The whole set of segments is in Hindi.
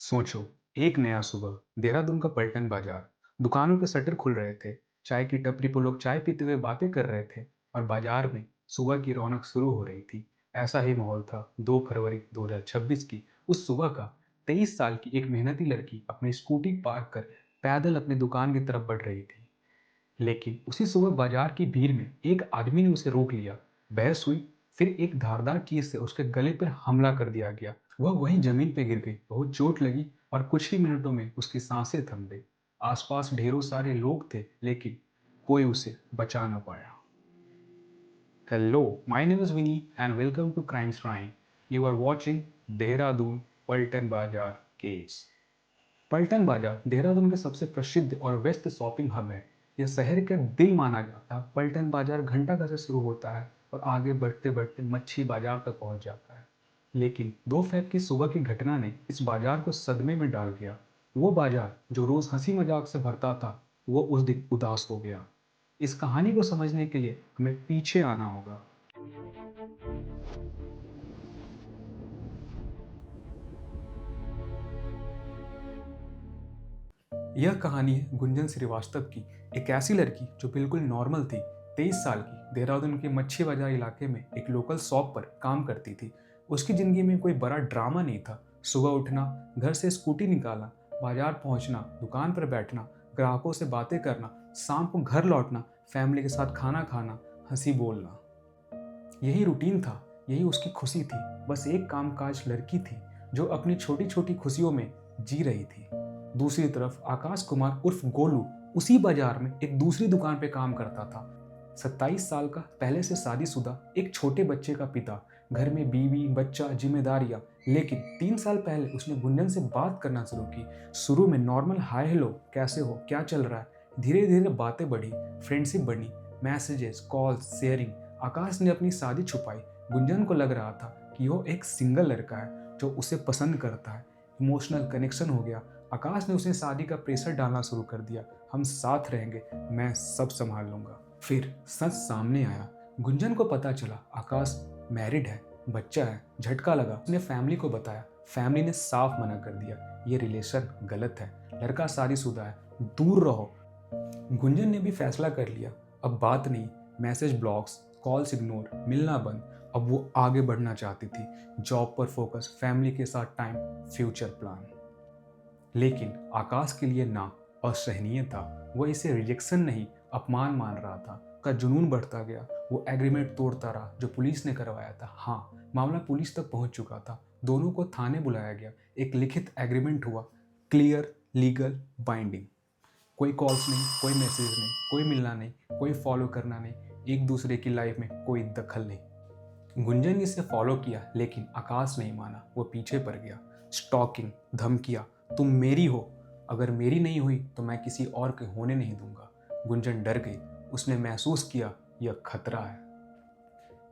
सोचो, एक नया सुबह, देहरादून का पलटन बाजार। दुकानों के शटर खुल रहे थे। चाय की टपरी पर लोग चाय पीते हुए बातें कर रहे थे। और बाजार में सुबह की रौनक शुरू हो रही थी। ऐसा ही माहौल था 2 फरवरी 2026 की उस सुबह का। 23 साल की एक मेहनती लड़की अपनी स्कूटी पार्क कर पैदल अपनी दुकान की तरफ बढ़ रही थी। लेकिन उसी सुबह बाजार की भीड़ में एक आदमी ने उसे रोक लिया। बहस हुई, फिर एक धारदार चीज से उसके गले पर हमला कर दिया गया। वह वहीं जमीन पर गिर गई, बहुत चोट लगी और कुछ ही मिनटों में उसकी सांसें थम गई। आसपास ढेरों सारे लोग थे, लेकिन कोई उसे बचा ना पाया। Hello, my name is Vinny and welcome to Crime Shrine. You are watching Dehradun पलटन बाजार केस। पलटन बाजार देहरादून के सबसे प्रसिद्ध और व्यस्त शॉपिंग हब है। यह शहर का दिल माना जाता है। पलटन बाजार घंटा घर से शुरू होता है और आगे बढ़ते बढ़ते मच्छी बाजार तक पहुंच जाता है। लेकिन 2 फरवरी की सुबह की घटना ने इस बाजार को सदमे में डाल दिया। वो बाजार जो रोज हंसी मजाक से भरता था, वो उस दिन उदास हो गया। इस कहानी को समझने के लिए हमें पीछे आना होगा। यह कहानी है गुंजन श्रीवास्तव की। एक ऐसी लड़की जो बिल्कुल नॉर्मल थी। 23 साल की, देहरादून के मच्छी बाजार इलाके में एक लोकल शॉप पर काम करती थी। उसकी जिंदगी में कोई बड़ा ड्रामा नहीं था। सुबह उठना, घर से स्कूटी निकालना, बाजार पहुंचना, दुकान पर बैठना, ग्राहकों से बातें करना, शाम को घर लौटना, फैमिली के साथ खाना खाना, हंसी बोलना। यही रूटीन था, यही उसकी खुशी थी। बस एक कामकाज लड़की थी जो अपनी छोटी छोटी खुशियों में जी रही थी। दूसरी तरफ आकाश कुमार उर्फ गोलू उसी बाजार में एक दूसरी दुकान पे काम करता था। 27 साल का, पहले से शादीशुदा, एक छोटे बच्चे का पिता। घर में बीवी, बच्चा, जिम्मेदारियां। लेकिन 3 साल पहले उसने गुंजन से बात करना शुरू की। शुरू में नॉर्मल हाय हेलो, कैसे हो, क्या चल रहा है। धीरे धीरे बातें बढ़ी, फ्रेंडशिप बनी, मैसेजेस, कॉल्स, शेयरिंग। आकाश ने अपनी शादी छुपाई। गुंजन को लग रहा था कि वो एक सिंगल लड़का है जो उसे पसंद करता है। इमोशनल कनेक्शन हो गया। आकाश ने उसे शादी का प्रेशर डालना शुरू कर दिया। हम साथ रहेंगे, मैं सब संभाल लूंगा। फिर सच सामने आया। गुंजन को पता चला आकाश मैरिड है, बच्चा है। झटका लगा। उसने फैमिली को बताया। फैमिली ने साफ मना कर दिया, ये रिलेशन गलत है, लड़का शादीशुदा है, दूर रहो। गुंजन ने भी फैसला कर लिया, अब बात नहीं। मैसेज ब्लॉक्स, कॉल्स इग्नोर, मिलना बंद। अब वो आगे बढ़ना चाहती थी। जॉब पर फोकस, फैमिली के साथ टाइम, फ्यूचर प्लान। लेकिन आकाश के लिए ना असहनीय था। वह इसे रिजेक्शन नहीं, अपमान मान रहा था। का जुनून बढ़ता गया। वो एग्रीमेंट तोड़ता रहा जो पुलिस ने करवाया था। हाँ, मामला पुलिस तक पहुंच चुका था। दोनों को थाने बुलाया गया। एक लिखित एग्रीमेंट हुआ, क्लियर, लीगल, बाइंडिंग। कोई कॉल्स नहीं, कोई मैसेज नहीं, कोई मिलना नहीं, कोई फॉलो करना नहीं, एक दूसरे की लाइफ में कोई दखल नहीं। गुंजन ने इसे फॉलो किया, लेकिन आकाश नहीं माना। वो पीछे पड़ गया। स्टॉकिंग, धमकियां, तुम मेरी हो, अगर मेरी नहीं हुई तो मैं किसी और के होने नहीं दूंगा। गुंजन डर गई। उसने महसूस किया यह खतरा है।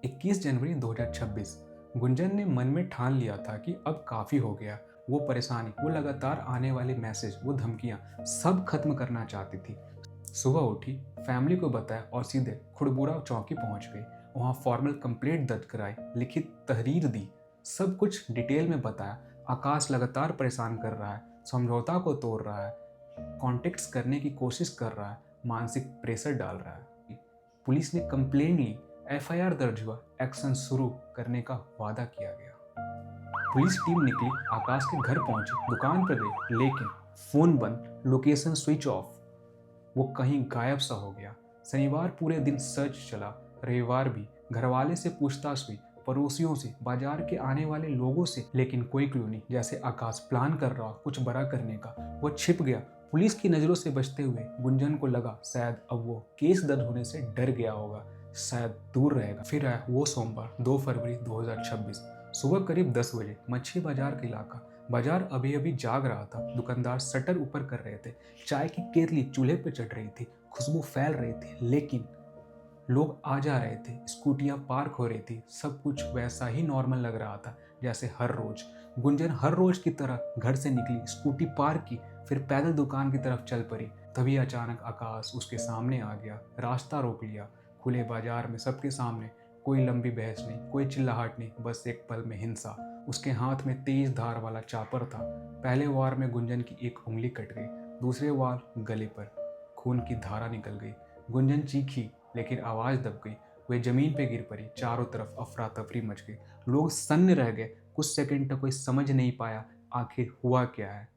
21 जनवरी 2026। गुंजन ने मन में ठान लिया था कि अब काफ़ी हो गया। वो परेशानी, वो लगातार आने वाले मैसेज, वो धमकियां, सब खत्म करना चाहती थी। सुबह उठी, फैमिली को बताया और सीधे खुड़बुरा चौकी पहुंच गई। वहां फॉर्मल कंप्लेंट दर्ज कराई, लिखित तहरीर दी, सब कुछ डिटेल में बताया। आकाश लगातार परेशान कर रहा है, समझौता को तोड़ रहा है, कॉन्टेक्ट्स करने की कोशिश कर रहा है, मानसिक प्रेशर डाल रहा है। पुलिस ने कंप्लेंट ली, एफआईआर दर्ज हुआ, एक्शन शुरू करने का वादा किया गया। पुलिस टीम निकली, आकाश के घर पहुंची, दुकान पर गई, लेकिन फोन बंद, लोकेशन स्विच ऑफ। वो कहीं गायब सा हो गया। शनिवार पूरे दिन सर्च चला, रविवार भी। घरवाले से पूछताछ हुई, पड़ोसियों से, बाजार के आने वाले लोगों से, लेकिन कोई क्लू नहीं। जैसे आकाश प्लान कर रहा कुछ बड़ा करने का। वो छिप गया। पुलिस की नज़रों से बचते हुए गुंजन को लगा शायद अब वो केस दर्ज होने से डर गया होगा, शायद दूर रहेगा। फिर आया वो सोमवार, 2 फरवरी 2026। सुबह करीब 10 बजे, मच्छी बाजार का इलाका। बाजार अभी अभी जाग रहा था। दुकानदार शटर ऊपर कर रहे थे। चाय की केतली चूल्हे पर चढ़ रही थी, खुशबू फैल रही थी। लेकिन लोग आ जा रहे थे, स्कूटियां पार्क हो रही थी। सब कुछ वैसा ही नॉर्मल लग रहा था जैसे हर रोज। गुंजन हर रोज की तरह घर से निकली, स्कूटी पार्क की, फिर पैदल दुकान की तरफ चल पड़ी। तभी अचानक आकाश उसके सामने आ गया, रास्ता रोक लिया। खुले बाजार में सबके सामने, कोई लंबी बहस नहीं, कोई चिल्लाहट नहीं, बस एक पल में हिंसा। उसके हाथ में तेज धार वाला चापर था। पहले वार में गुंजन की एक उंगली कट गई, दूसरे वार गले पर खून की धारा निकल गई। गुंजन चीखी लेकिन आवाज़ दब गई। वे जमीन पे गिर पड़ी। चारों तरफ अफरा तफरी मच गई। लोग सन्न रह गए। कुछ सेकंड तक कोई समझ नहीं पाया आखिर हुआ क्या है।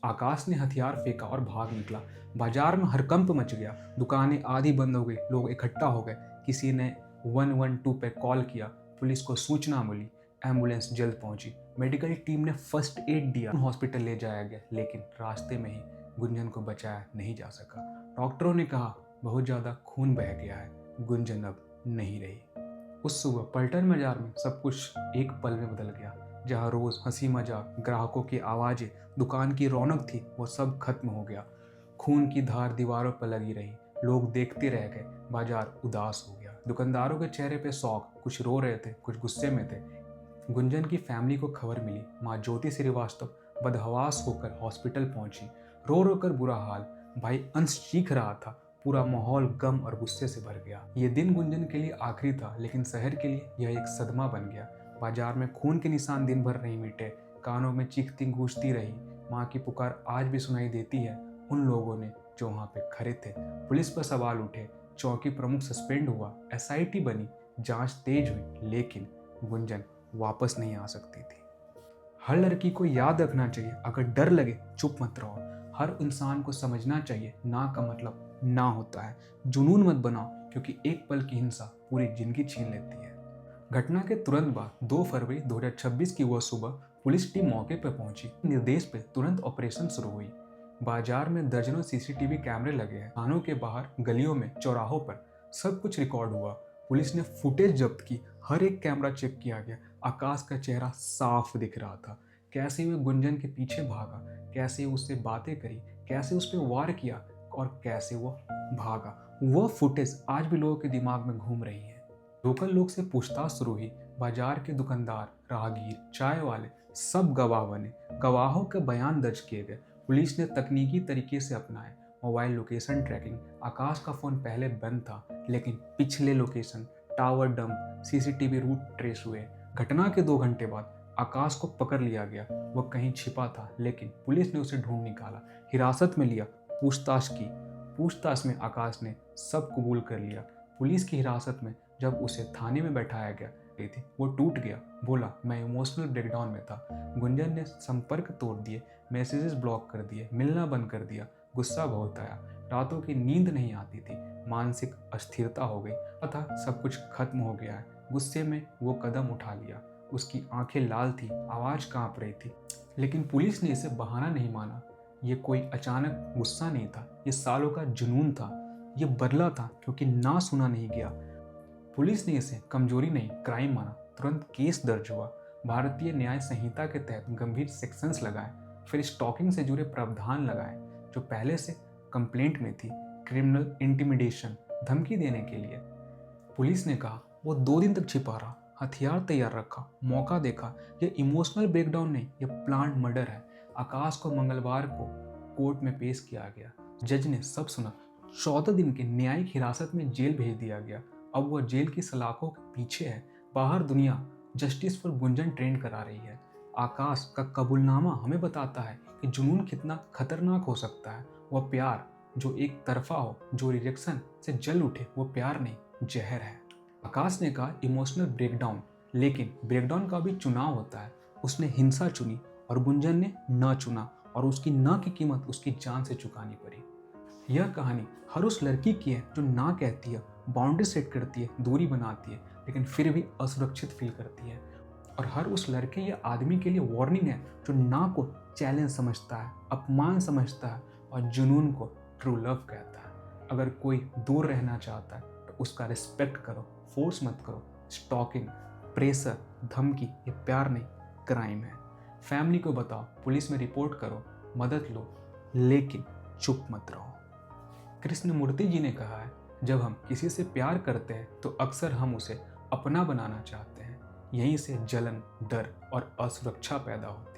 आकाश ने हथियार फेंका और भाग निकला। बाजार में हड़कंप मच गया। दुकानें आधी बंद हो गई। लोग इकट्ठा हो गए। किसी ने 112 पे कॉल किया। पुलिस को सूचना मिली। एम्बुलेंस जल्द पहुंची। मेडिकल टीम ने फर्स्ट एड दिया। हॉस्पिटल ले जाया गया लेकिन रास्ते में ही गुंजन को बचाया नहीं जा सका। डॉक्टरों ने कहा बहुत ज़्यादा खून बह गया है, गुंजन अब नहीं रही। उस सुबह पलटन बाजार में सब कुछ एक पल में बदल गया। जहाँ रोज़ हंसी मजाक, ग्राहकों की आवाज़ें, दुकान की रौनक थी, वो सब खत्म हो गया। खून की धार दीवारों पर लगी रही। लोग देखते रह गए। बाजार उदास हो गया। दुकानदारों के चेहरे पे शौक, कुछ रो रहे थे, कुछ गुस्से में थे। गुंजन की फैमिली को खबर मिली। माँ ज्योति श्रीवास्तव बदहवास होकर हॉस्पिटल पहुंची। रो रो कर बुरा हाल। भाई अंश चीख रहा था। पूरा माहौल गम और गुस्से से भर गया। ये दिन गुंजन के लिए आखिरी था लेकिन शहर के लिए यह एक सदमा बन गया। बाजार में खून के निशान दिन भर नहीं मिटे। कानों में चीखती गूंजती रही। माँ की पुकार आज भी सुनाई देती है उन लोगों ने जो वहाँ पे खड़े थे। पुलिस पर सवाल उठे। चौकी प्रमुख सस्पेंड हुआ। एसआईटी बनी। जांच तेज हुई लेकिन गुंजन वापस नहीं आ सकती थी। हर लड़की को याद रखना चाहिए, अगर डर लगे चुप मत रहो। हर इंसान को समझना चाहिए ना का मतलब ना होता है। जुनून मत बनाओ क्योंकि एक पल की हिंसा पूरी जिंदगी छीन लेती है। घटना के तुरंत बाद 2 फरवरी 2026 की वह सुबह पुलिस टीम मौके पर पहुंची। निर्देश पे तुरंत ऑपरेशन शुरू हुई। बाजार में दर्जनों सीसीटीवी कैमरे लगे हैं। थानों के बाहर, गलियों में, चौराहों पर सब कुछ रिकॉर्ड हुआ। पुलिस ने फुटेज जब्त की। हर एक कैमरा चेक किया गया। आकाश का चेहरा साफ दिख रहा था। कैसे वह गुंजन के पीछे भागा, कैसे उससे बातें करी, कैसे उस पर वार किया और कैसे वो भागा। वह फुटेज आज भी लोगों के दिमाग में घूम रही है। लोकल लोग से पूछताछ शुरू हुई। बाजार के दुकानदार, राहगीर, चाय वाले सब गवाह बने। गवाहों के बयान दर्ज किए गए। पुलिस ने तकनीकी तरीके से अपनाए। Mobile location tracking. आकाश का फोन पहले बंद था लेकिन पिछले location, tower dump, CCTV route trace हुए। घटना के 2 घंटे बाद आकाश को पकड़ लिया गया। वह कहीं छिपा था लेकिन पुलिस ने उसे ढूंढ निकाला, हिरासत में लिया, पूछताछ की। पूछताछ में आकाश ने सब कबूल कर लिया। पुलिस की हिरासत में जब उसे थाने में बैठाया गया थी, वो टूट गया। बोला मैं इमोशनल ब्रेकडाउन में था। गुंजन ने संपर्क तोड़ दिए, मैसेजेस ब्लॉक कर दिए, मिलना बंद कर दिया। गुस्सा बहुत आया। रातों की नींद नहीं आती थी। मानसिक अस्थिरता हो गई। अतः सब कुछ खत्म हो गया है। गुस्से में वो कदम उठा लिया। उसकी आंखें लाल थी, आवाज़ कांप रही थी। लेकिन पुलिस ने इसे बहाना नहीं माना। ये कोई अचानक गुस्सा नहीं था, ये सालों का जुनून था। ये बदला था क्योंकि ना सुना नहीं गया। पुलिस ने इसे कमजोरी नहीं, क्राइम माना। तुरंत केस दर्ज हुआ। भारतीय न्याय संहिता के तहत गंभीर सेक्शंस लगाए। फिर स्टॉकिंग से जुड़े प्रावधान लगाए जो पहले से कंप्लेंट में थी। क्रिमिनल इंटिमिडेशन, धमकी देने के लिए। पुलिस ने कहा वो 2 दिन तक छिपा रहा, हथियार तैयार रखा, मौका देखा। ये इमोशनल ब्रेकडाउन नहीं, ये प्लान्ड मर्डर है। आकाश को मंगलवार को कोर्ट में पेश किया गया। जज ने सब सुना। 14 दिन के न्यायिक हिरासत में जेल भेज दिया गया। अब वह जेल की सलाखों के पीछे है। बाहर दुनिया जस्टिस फॉर गुंजन ट्रेंड करा रही है। आकाश का कबूलनामा हमें बताता है कि जुनून कितना खतरनाक हो सकता है। वह प्यार जो एक तरफा हो, जो रिजेक्शन से जल उठे, वो प्यार नहीं, जहर है। आकाश ने कहा इमोशनल ब्रेकडाउन, लेकिन ब्रेकडाउन का भी चुनाव होता है। उसने हिंसा चुनी और गुंजन ने न चुना, और उसकी न की कीमत उसकी जान से चुकानी पड़ी। यह कहानी हर उस लड़की की है जो ना कहती है, बाउंड्री सेट करती है, दूरी बनाती है, लेकिन फिर भी असुरक्षित फील करती है। और हर उस लड़के या आदमी के लिए वार्निंग है जो ना को चैलेंज समझता है, अपमान समझता है और जुनून को ट्रू लव कहता है। अगर कोई दूर रहना चाहता है तो उसका रिस्पेक्ट करो, फोर्स मत करो। स्टॉकिंग, प्रेशर, धमकी ये प्यार नहीं, क्राइम है। फैमिली को बताओ, पुलिस में रिपोर्ट करो, मदद लो, लेकिन चुप मत रहो। कृष्णमूर्ति जी ने कहा है जब हम किसी से प्यार करते हैं तो अक्सर हम उसे अपना बनाना चाहते हैं। यहीं से जलन, डर और असुरक्षा पैदा होती है।